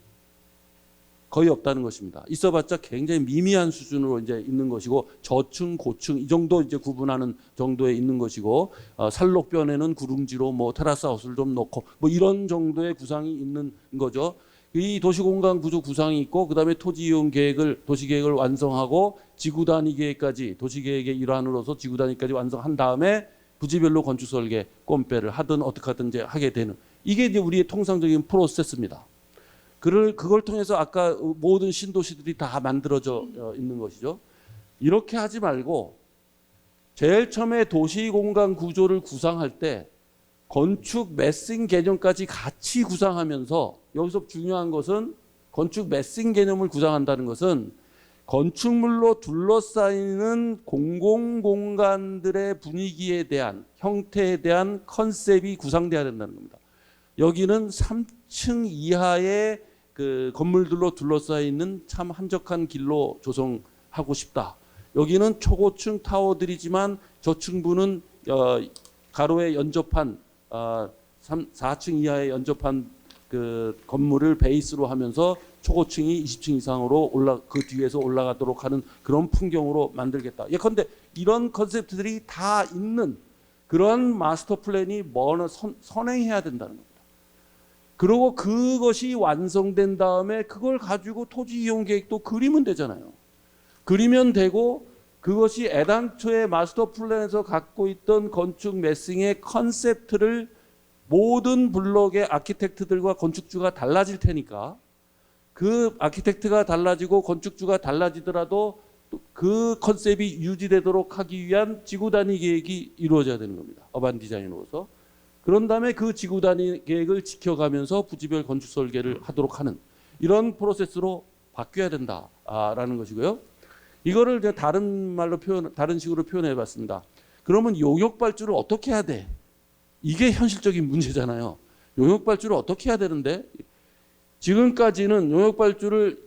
거의 없다는 것입니다. 있어봤자 굉장히 미미한 수준으로 이제 있는 것이고 저층, 고층 이 정도 이제 구분하는 정도에 있는 것이고 산록변에는 구릉지로 뭐 테라스 하우스를 좀 놓고 뭐 이런 정도의 구상이 있는 거죠. 이 도시공간 구조 구상이 있고 그다음에 토지이용 계획을 도시계획을 완성하고 지구단위 계획까지 도시계획의 일환으로서 지구단위까지 완성한 다음에 부지별로 건축설계 꼼빼를 하든 어떻게 하든 이제 하게 되는 이게 이제 우리의 통상적인 프로세스입니다. 그걸 통해서 아까 모든 신도시들이 다 만들어져 있는 것이죠. 이렇게 하지 말고 제일 처음에 도시공간 구조를 구상할 때 건축 매싱 개념까지 같이 구상하면서 여기서 중요한 것은 건축 매싱 개념을 구상한다는 것은 건축물로 둘러싸이는 공공공간들의 분위기에 대한 형태에 대한 컨셉이 구상돼야 된다는 겁니다. 여기는 3층 이하의 그 건물들로 둘러싸여 있는 참 한적한 길로 조성하고 싶다. 여기는 초고층 타워들이지만 저층부는 가로에 연접한 4층 이하의 연접한 그 건물을 베이스로 하면서 초고층이 20층 이상으로 그 뒤에서 올라가도록 하는 그런 풍경으로 만들겠다. 예컨대 이런 컨셉트들이 다 있는 그런 마스터 플랜이 선행해야 된다는 겁니다. 그리고 그것이 완성된 다음에 그걸 가지고 토지 이용 계획도 그리면 되잖아요. 그리면 되고 그것이 애당초에 마스터 플랜에서 갖고 있던 건축 매싱의 컨셉트를 모든 블록의 아키텍트들과 건축주가 달라질 테니까 그 아키텍트가 달라지고 건축주가 달라지더라도 그 컨셉이 유지되도록 하기 위한 지구 단위 계획이 이루어져야 되는 겁니다. 어반 디자인으로서. 그런 다음에 그 지구 단위 계획을 지켜가면서 부지별 건축 설계를 하도록 하는 이런 프로세스로 바뀌어야 된다라는 것이고요. 이거를 이제 다른 식으로 표현해 봤습니다. 그러면 용역 발주를 어떻게 해야 돼? 이게 현실적인 문제잖아요. 용역 발주를 어떻게 해야 되는데 지금까지는 용역 발주를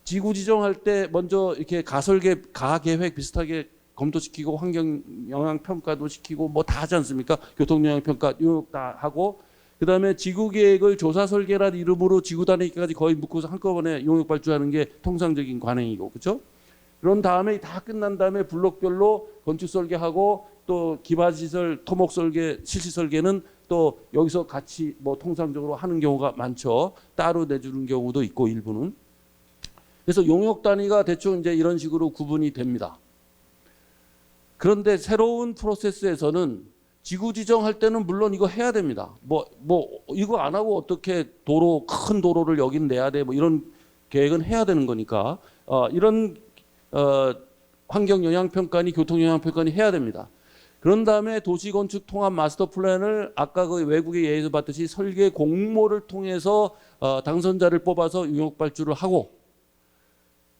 지구 지정할 때 먼저 이렇게 가설계, 가계획 비슷하게 검토시키고 환경 영향 평가도 시키고 뭐 다 하지 않습니까? 교통 영향 평가, 용역 다 하고 그다음에 지구 계획을 조사 설계라는 이름으로 지구 단위까지 거의 묶어서 한꺼번에 용역 발주하는 게 통상적인 관행이고, 그렇죠? 그런 다음에 다 끝난 다음에 블록별로 건축 설계하고 또 기반 시설, 토목 설계, 실시 설계는 또 여기서 같이 뭐 통상적으로 하는 경우가 많죠. 따로 내주는 경우도 있고 일부는. 그래서 용역 단위가 대충 이제 이런 식으로 구분이 됩니다. 그런데 새로운 프로세스에서는 지구 지정할 때는 물론 이거 해야 됩니다. 뭐 이거 안 하고 어떻게 큰 도로를 여긴 내야 돼? 뭐 이런 계획은 해야 되는 거니까 이런 환경 영향 평가니 교통 영향 평가니 해야 됩니다. 그런 다음에 도시 건축 통합 마스터 플랜을 아까 그 외국의 예에서 봤듯이 설계 공모를 통해서 당선자를 뽑아서 용역 발주를 하고,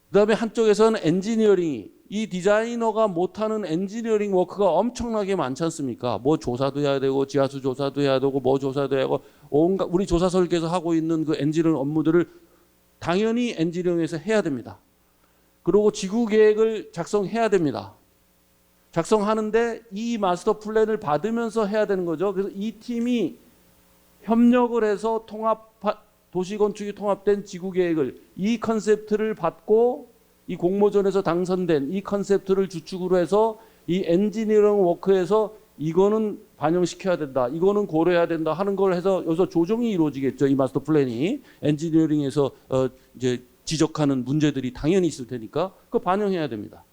그다음에 한쪽에서는 엔지니어링이 이 디자이너가 못하는 엔지니어링 워크가 엄청나게 많지 않습니까? 뭐 조사도 해야 되고 지하수 조사도 해야 되고 뭐 조사도 해야 되고 온갖 우리 조사 설계에서 하고 있는 그 엔지니어링 업무들을 당연히 엔지니어링에서 해야 됩니다. 그리고 지구 계획을 작성해야 됩니다. 작성하는데 이 마스터 플랜을 받으면서 해야 되는 거죠. 그래서 이 팀이 협력을 해서 도시 건축이 통합된 지구 계획을 이 컨셉트를 받고 이 공모전에서 당선된 이 컨셉트를 주축으로 해서 이 엔지니어링 워크에서 이거는 반영시켜야 된다, 이거는 고려해야 된다 하는 걸 해서 여기서 조정이 이루어지겠죠. 이 마스터 플랜이 엔지니어링에서 이제 지적하는 문제들이 당연히 있을 테니까 그거 반영해야 됩니다.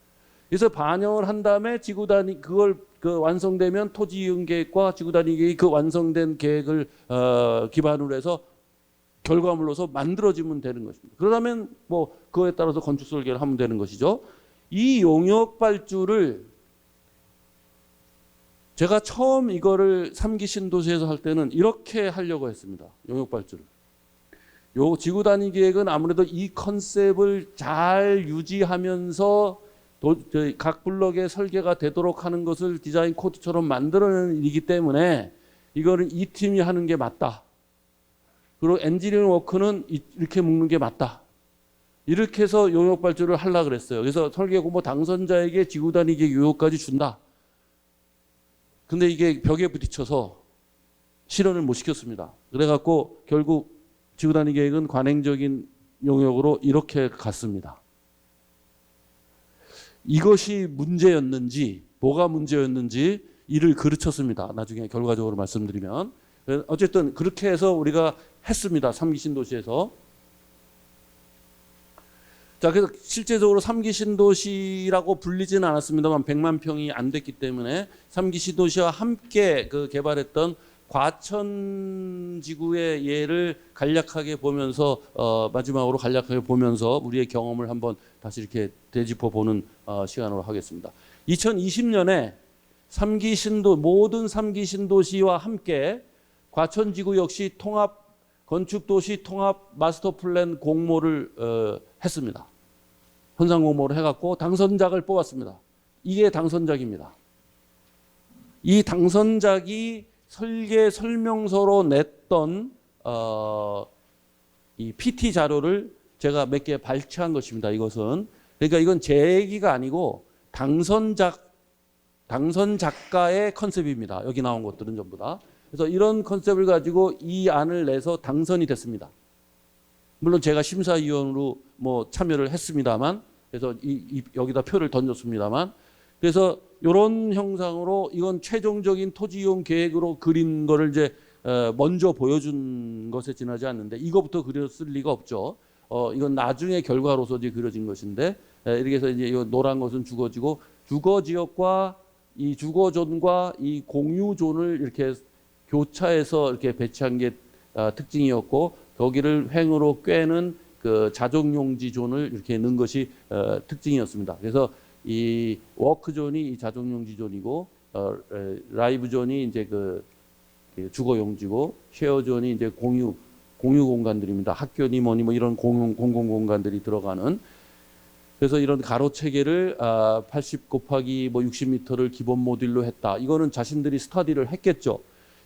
그래서 반영을 한 다음에 지구 단위 그걸 완성되면 토지 이용 계획과 지구 단위 계획이 그 완성된 계획을 기반으로 해서 결과물로서 만들어지면 되는 것입니다. 그러면 뭐 그거에 따라서 건축 설계를 하면 되는 것이죠. 이 용역 발주를 제가 처음 이거를 3기 신도시에서 할 때는 이렇게 하려고 했습니다. 용역 발주를. 요 지구 단위 계획은 아무래도 이 컨셉을 잘 유지하면서 각 블럭의 설계가 되도록 하는 것을 디자인 코드처럼 만들어내는 일이기 때문에 이거는 이 팀이 하는 게 맞다. 그리고 엔지니어링 워크는 이렇게 묶는 게 맞다. 이렇게 해서 용역 발주를 하려고 그랬어요. 그래서 설계 공모 당선자에게 지구 단위 계획 요역까지 준다. 근데 이게 벽에 부딪혀서 실현을 못 시켰습니다. 그래갖고 결국 지구 단위 계획은 관행적인 용역으로 이렇게 갔습니다. 이것이 문제였는지 뭐가 문제였는지 이를 그르쳤습니다. 나중에 결과적으로 말씀드리면. 어쨌든 그렇게 해서 우리가 했습니다. 3기 신도시에서. 자, 그래서 실제적으로 3기 신도시라고 불리지는 않았습니다만 100만 평이 안 됐기 때문에 3기 신도시와 함께 개발했던 과천지구의 예를 간략하게 보면서 마지막으로 간략하게 보면서 우리의 경험을 한번 다시 이렇게 되짚어 보는 시간으로 하겠습니다. 2020년에 모든 3기 신도시와 함께 과천지구 역시 건축도시 통합 마스터 플랜 공모를 했습니다. 현상 공모를 해갖고 당선작을 뽑았습니다. 이게 당선작입니다. 이 당선작이 설계 설명서로 냈던 이 PT 자료를 제가 몇 개 발췌한 것입니다. 이것은 그러니까 이건 제 얘기가 아니고 당선 작가의 컨셉입니다. 여기 나온 것들은 전부 다. 그래서 이런 컨셉을 가지고 이 안을 내서 당선이 됐습니다. 물론 제가 심사위원으로 뭐 참여를 했습니다만, 그래서 여기다 표를 던졌습니다만, 그래서 이런 형상으로 이건 최종적인 토지 이용 계획으로 그린 거를 이제 먼저 보여준 것에 지나지 않는데 이거부터 그렸을 리가 없죠. 이건 나중에 결과로서 이제 그려진 것인데 이렇게 해서 이제 이 노란 것은 주거지고 주거지역과 이 주거존과 이 공유존을 이렇게 교차해서 이렇게 배치한 게 특징이었고 거기를 횡으로 꿰는 그 자족용지존을 이렇게 넣은 것이 특징이었습니다. 그래서 이 워크존이 이 자족용지존이고 라이브존이 이제 그 주거용지고 쉐어존이 이제 공유 공간들입니다. 학교니 뭐니 뭐 이런 공공 공간들이 들어가는. 그래서 이런 가로 체계를 80 곱하기 뭐 60m를 기본 모듈로 했다. 이거는 자신들이 스터디를 했겠죠.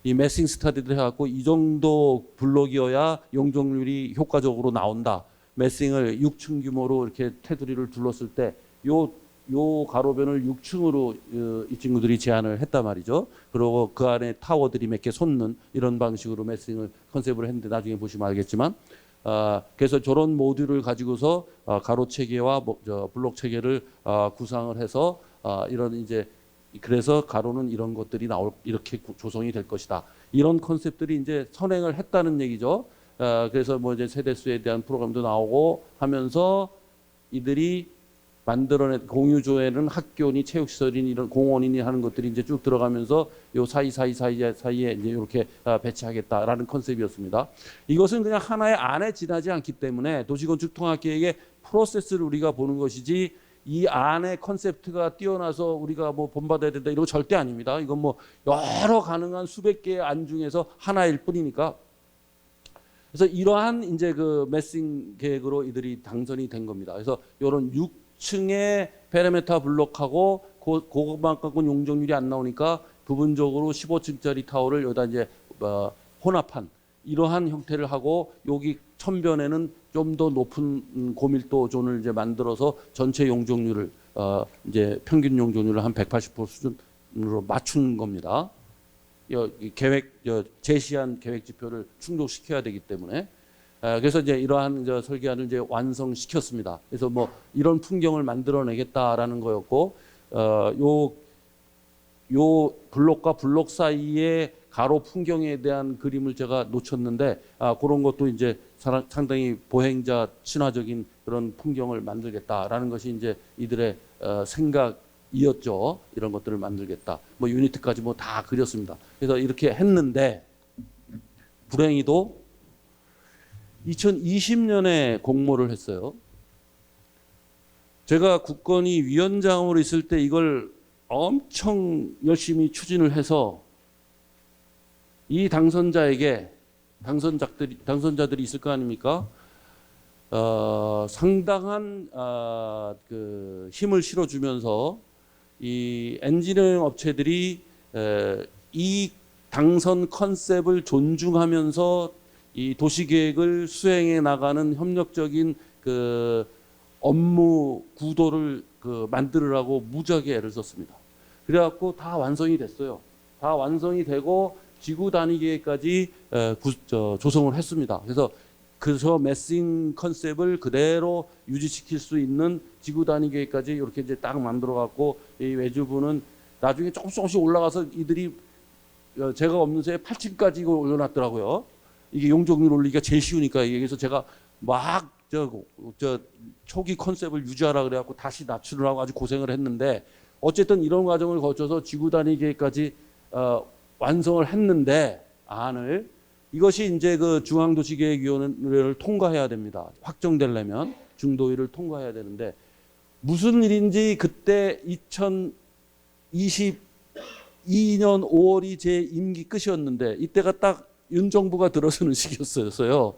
이 매싱 스터디를 해갖고 이 정도 블록이어야 용적률이 효과적으로 나온다. 매싱을 6층 규모로 이렇게 테두리를 둘렀을 때 요 요 가로변을 6층으로 이 친구들이 제안을 했단 말이죠. 그리고 그 안에 타워들이 몇 개 솟는 이런 방식으로 매싱을 컨셉을 했는데 나중에 보시면 알겠지만 그래서 저런 모듈을 가지고서 가로 체계와 블록 체계를 구상을 해서 이런 이제 그래서 가로는 이런 것들이 이렇게 조성이 될 것이다. 이런 컨셉들이 이제 선행을 했다는 얘기죠. 그래서 뭐 이제 세대수에 대한 프로그램도 나오고 하면서 이들이 만들어낸 공유조에는 학교니 체육시설이니 이런 공원이니 하는 것들이 이제 쭉 들어가면서 요 사이에 이제 이렇게 배치하겠다라는 컨셉이었습니다. 이것은 그냥 하나의 안에 지나지 않기 때문에 도시건축 통합계획의 프로세스를 우리가 보는 것이지 이 안에 컨셉트가 뛰어나서 우리가 뭐 본받아야 된다 이런 거 절대 아닙니다. 이건 뭐 여러 가능한 수백 개의 안 중에서 하나일 뿐이니까. 그래서 이러한 이제 그 매싱 계획으로 이들이 당선이 된 겁니다. 그래서 이런 6층의 페르메타 블록하고 그것만 갖고는 용적률이 안 나오니까 부분적으로 15층짜리 타워를 여기다 이제 혼합한 이러한 형태를 하고 여기 천변에는 좀 더 높은 고밀도 존을 이제 만들어서 전체 용적률을 이제 평균 용적률을 한 180% 수준으로 맞춘 겁니다. 제시한 계획 지표를 충족시켜야 되기 때문에 그래서 이제 이러한 설계안을 이제 완성시켰습니다. 그래서 뭐 이런 풍경을 만들어내겠다라는 거였고 요 블록과 블록 사이에 가로 풍경에 대한 그림을 제가 놓쳤는데 그런 것도 이제 상당히 보행자 친화적인 그런 풍경을 만들겠다라는 것이 이제 이들의 생각이었죠. 이런 것들을 만들겠다. 뭐 유니트까지 뭐 다 그렸습니다. 그래서 이렇게 했는데 불행히도 2020년에 공모를 했어요. 제가 국건위 위원장으로 있을 때 이걸 엄청 열심히 추진을 해서 이 당선자들이 있을 거 아닙니까? 상당한 그 힘을 실어주면서 이 엔지니어링 업체들이 이 당선 컨셉을 존중하면서 이 도시계획을 수행해 나가는 협력적인 그 업무 구도를 만들으라고 무지하게 애를 썼습니다. 그래갖고 다 완성이 됐어요. 다 완성이 되고 지구 단위 계획까지 조성을 했습니다. 그래서 매싱 컨셉을 그대로 유지시킬 수 있는 지구 단위 계획까지 이렇게 이제 딱 만들어 갖고 이 외주부는 나중에 조금씩 올라가서 이들이 제가 없는 새에 8층까지 올려놨더라고요. 이게 용적률 올리기가 제일 쉬우니까. 그래서 제가 막 초기 컨셉을 유지하라 그래갖고 다시 낮추느라고 아주 고생을 했는데 어쨌든 이런 과정을 거쳐서 지구 단위 계획까지 완성을 했는데 이것이 이제 그 중앙도시계획위원회를 통과해야 됩니다. 확정되려면 중도위를 통과해야 되는데 무슨 일인지 그때 2022년 5월이 제 임기 끝이었는데 이때가 딱 윤 정부가 들어서는 시기였어요.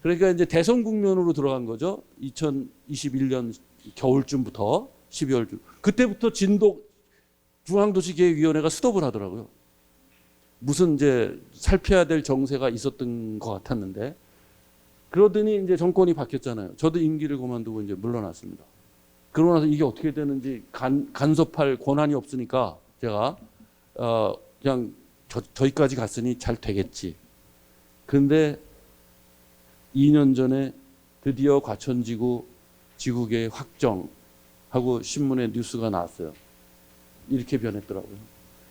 그러니까 이제 대선 국면으로 들어간 거죠. 2021년 겨울쯤부터 12월쯤. 그때부터 중앙도시계획위원회가 스톱을 하더라고요. 무슨 이제 살펴야 될 정세가 있었던 것 같았는데 그러더니 이제 정권이 바뀌었잖아요. 저도 임기를 그만두고 이제 물러났습니다. 그러고 나서 이게 어떻게 되는지 간섭할 권한이 없으니까 제가 그냥 저기까지 갔으니 잘 되겠지. 그런데 2년 전에 드디어 과천지구 지구계획 확정하고 신문에 뉴스가 나왔어요. 이렇게 변했더라고요.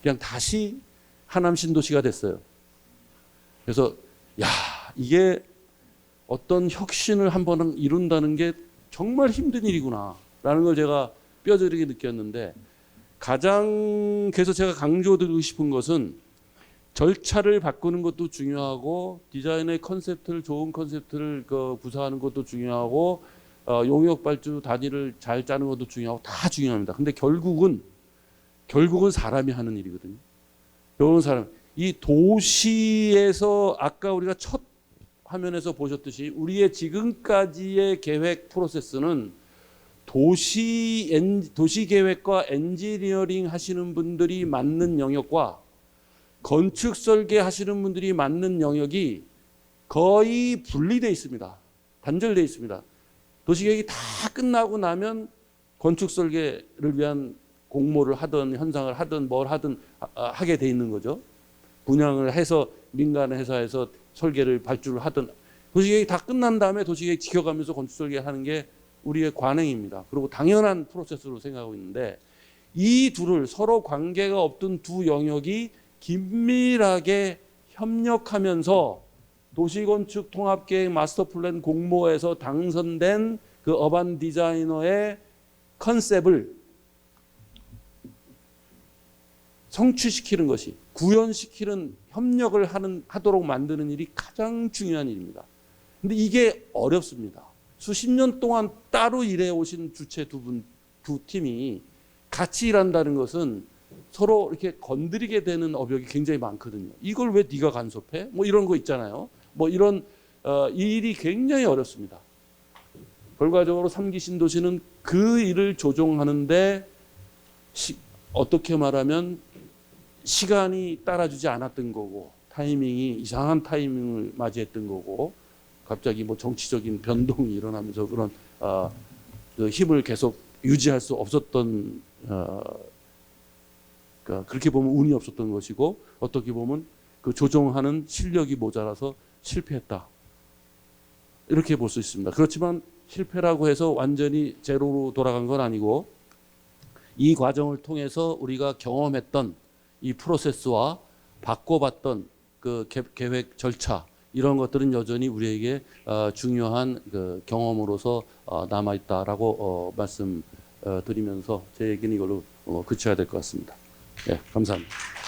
그냥 다시 하남 신도시가 됐어요. 그래서 이게 어떤 혁신을 한 번은 이룬다는 게 정말 힘든 일이구나라는 걸 제가 뼈저리게 느꼈는데 그래서 제가 강조드리고 싶은 것은 절차를 바꾸는 것도 중요하고 디자인의 좋은 컨셉트를 구사하는 것도 중요하고 용역 발주 단위를 잘 짜는 것도 중요하고 다 중요합니다. 근데 결국은 사람이 하는 일이거든요. 이 도시에서 아까 우리가 첫 화면에서 보셨듯이 우리의 지금까지의 계획 프로세스는 도시계획과 엔지니어링 하시는 분들이 맡는 영역과 건축 설계 하시는 분들이 맡는 영역이 거의 분리되어 있습니다. 단절되어 있습니다. 도시계획이 다 끝나고 나면 건축 설계를 위한 공모를 하든 현상을 하든 뭘 하든 하게 돼 있는 거죠. 분양을 해서 민간 회사에서 설계를 발주를 하든 도시계획이 다 끝난 다음에 도시계획 지켜가면서 건축 설계하는 게 우리의 관행입니다. 그리고 당연한 프로세스로 생각하고 있는데 이 둘을 서로 관계가 없던 두 영역이 긴밀하게 협력하면서 도시건축 통합계획 마스터플랜 공모에서 당선된 그 어반 디자이너의 컨셉을 성취시키는 것이 구현시키는 협력을 하도록 만드는 일이 가장 중요한 일입니다. 근데 이게 어렵습니다. 수십 년 동안 따로 일해 오신 주체 두 팀이 같이 일한다는 것은 서로 이렇게 건드리게 되는 어벽이 굉장히 많거든요. 이걸 왜 네가 간섭해? 뭐 이런 거 있잖아요. 뭐 이런 일이 굉장히 어렵습니다. 결과적으로 3기 신도시는 그 일을 조종하는데 어떻게 말하면 시간이 따라주지 않았던 거고 타이밍이 이상한 타이밍을 맞이했던 거고 갑자기 뭐 정치적인 변동이 일어나면서 그런 그 힘을 계속 유지할 수 없었던 그러니까 그렇게 보면 운이 없었던 것이고 어떻게 보면 그 조정하는 실력이 모자라서 실패했다. 이렇게 볼 수 있습니다. 그렇지만 실패라고 해서 완전히 제로로 돌아간 건 아니고 이 과정을 통해서 우리가 경험했던 이 프로세스와 바꿔봤던 그 계획 절차 이런 것들은 여전히 우리에게 중요한 그 경험으로서 남아 있다라고 말씀드리면서 제 얘기는 이걸로 그쳐야 될 것 같습니다. 네, 감사합니다.